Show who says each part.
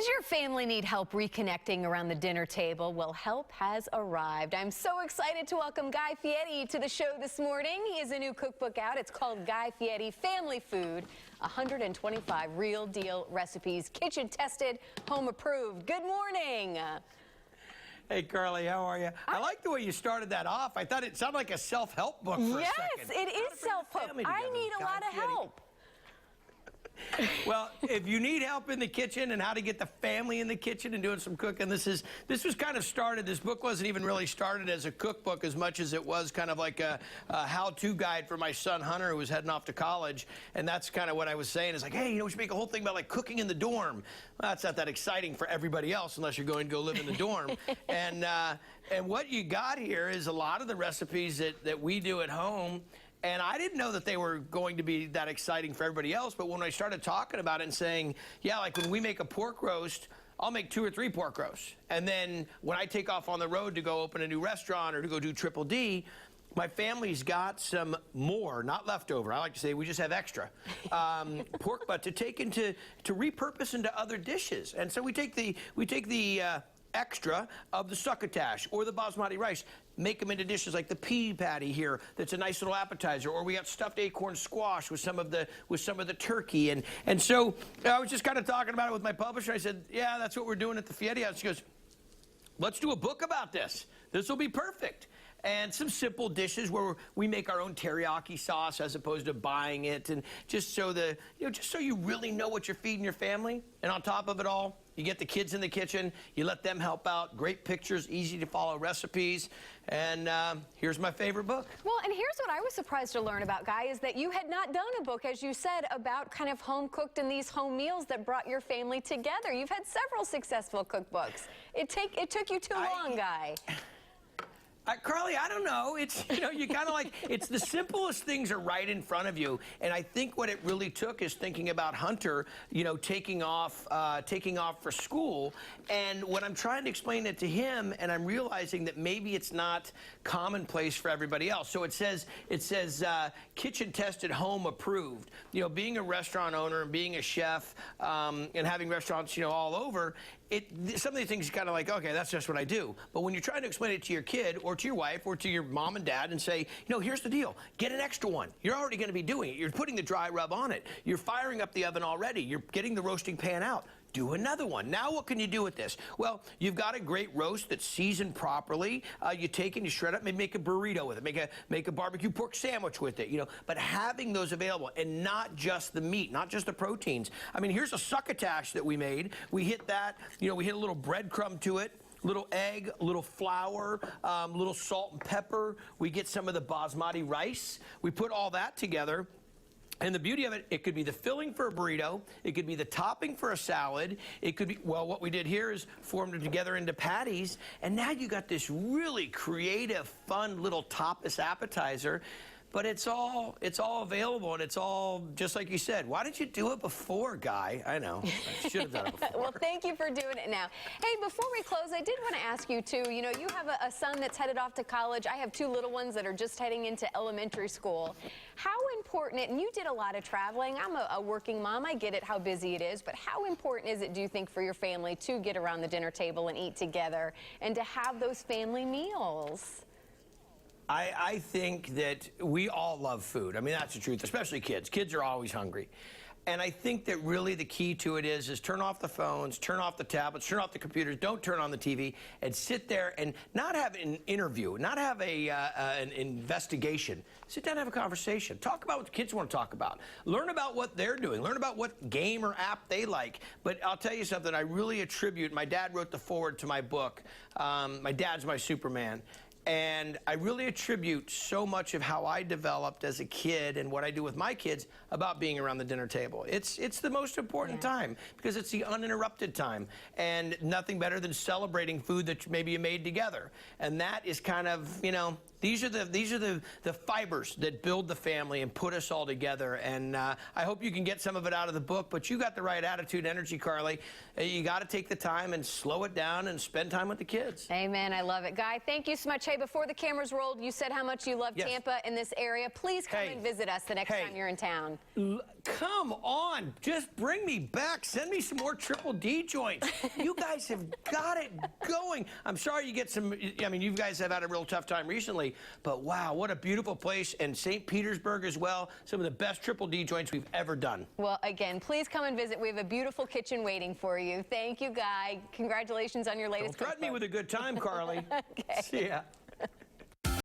Speaker 1: Does your family need help reconnecting around the dinner table? Well, help has arrived. I'm so excited to welcome Guy Fieri to the show this morning. He has a new cookbook out. It's called Guy Fieri Family Food, 125 real deal recipes, kitchen tested, home approved. Good morning.
Speaker 2: Hey, Carly, how are you? I like the way you started that off. I thought it sounded like a self-help book for a second.
Speaker 1: Yes, it is self-help. I need a lot of help.
Speaker 2: Well, if you need help in the kitchen and how to get the family in the kitchen and doing some cooking, this was kind of started. This book wasn't even really started as a cookbook as much as it was kind of like a how-to guide for my son Hunter, who was heading off to college. And that's kind of what I was saying. Is like, hey, we should make a whole thing about like cooking in the dorm. Well, that's not that exciting for everybody else unless you're going to go live in the dorm. And what you got here is a lot of the recipes that we do at home. And I didn't know that they were going to be that exciting for everybody else, but when I started talking about it and saying, yeah, like when we make a pork roast, I'll make 2 or 3 pork roasts. And then when I take off on the road to go open a new restaurant or to go do Triple D, my family's got some more, not leftover. I like to say we just have extra pork butt to take to repurpose into other dishes. And so we take the extra of the succotash or the basmati rice, make them into dishes like the pea patty here that's a nice little appetizer, or we got stuffed acorn squash with some of the turkey. And so I was just kind of talking about it with my publisher. I said, yeah, that's what we're doing at the Fieri house. She goes, let's do a book about this. This will be perfect. And some simple dishes where we make our own teriyaki sauce as opposed to buying it, and just so just so you really know what you're feeding your family. And on top of it all, you get the kids in the kitchen, you let them help out. Great pictures, easy to follow recipes, and here's my favorite book.
Speaker 1: Well, and here's what I was surprised to learn about, Guy, is that you had not done a book, as you said, about kind of home cooked and these home meals that brought your family together. You've had several successful cookbooks. It took you too long, Guy.
Speaker 2: Carly, I don't know. It's, you kind of like, it's the simplest things are right in front of you. And I think what it really took is thinking about Hunter, taking off for school. And when I'm trying to explain it to him, and I'm realizing that maybe it's not commonplace for everybody else. So it says kitchen tested, home approved. Being a restaurant owner and being a chef and having restaurants, all over, some of these things are kind of like, okay, that's just what I do. But when you're trying to explain it to your kid or to your wife or to your mom and dad and say, here's the deal, get an extra one. You're already going to be doing it. You're putting the dry rub on it. You're firing up the oven already. You're getting the roasting pan out. Do another one. Now what can you do with this? Well, you've got a great roast that's seasoned properly. You take and you shred it, maybe make a burrito with it, make a barbecue pork sandwich with it, but having those available and not just the meat, not just the proteins. I mean, here's a succotash that we made. We hit that, we hit a little breadcrumb to it, little egg, a little flour, little salt and pepper. We get some of the basmati rice. We put all that together. And the beauty of it, it could be the filling for a burrito, it could be the topping for a salad, it could be, well, what we did here is formed it together into patties, and now you got this really creative, fun little tapas appetizer. But it's all available, and it's all just like you said. Why did you do it before, Guy? I know. I should have done it before.
Speaker 1: Well, thank you for doing it now. Hey, before we close, I did want to ask you, too, you have a son that's headed off to college. I have 2 little ones that are just heading into elementary school. How important, and you did a lot of traveling. I'm a working mom. I get it, how busy it is. But how important is it, do you think, for your family to get around the dinner table and eat together and to have those family meals?
Speaker 2: I think that we all love food. I mean, that's the truth, especially kids. Kids are always hungry. And I think that really the key to it is turn off the phones, turn off the tablets, turn off the computers, don't turn on the TV, and sit there and not have an interview, not have an investigation. Sit down and have a conversation. Talk about what the kids want to talk about. Learn about what they're doing. Learn about what game or app they like. But I'll tell you something, I really attribute, my dad wrote the foreword to my book. My dad's my Superman. And I really attribute so much of how I developed as a kid and what I do with my kids about being around the dinner table. It's the most important time because it's the uninterrupted time, and nothing better than celebrating food that maybe you made together. And that is kind of, These are the fibers that build the family and put us all together. And I hope you can get some of it out of the book. But you got the right attitude and energy, Carly. You got to take the time and slow it down and spend time with the kids.
Speaker 1: Amen. I love it. Guy, thank you so much. Hey, before the cameras rolled, you said how much you love Tampa in this area. Please come and visit us the next time you're in town.
Speaker 2: Come on. Just bring me back. Send me some more Triple D joints. You guys have got it going. I'm sorry you get some, I mean, you guys have had a real tough time recently, but wow, what a beautiful place. And St. Petersburg as well. Some of the best Triple D joints we've ever done.
Speaker 1: Well, again, please come and visit. We have a beautiful kitchen waiting for you. Thank you, Guy. Congratulations on your latest
Speaker 2: Don't threaten me with a good time, Carly.
Speaker 1: Okay.
Speaker 2: See ya.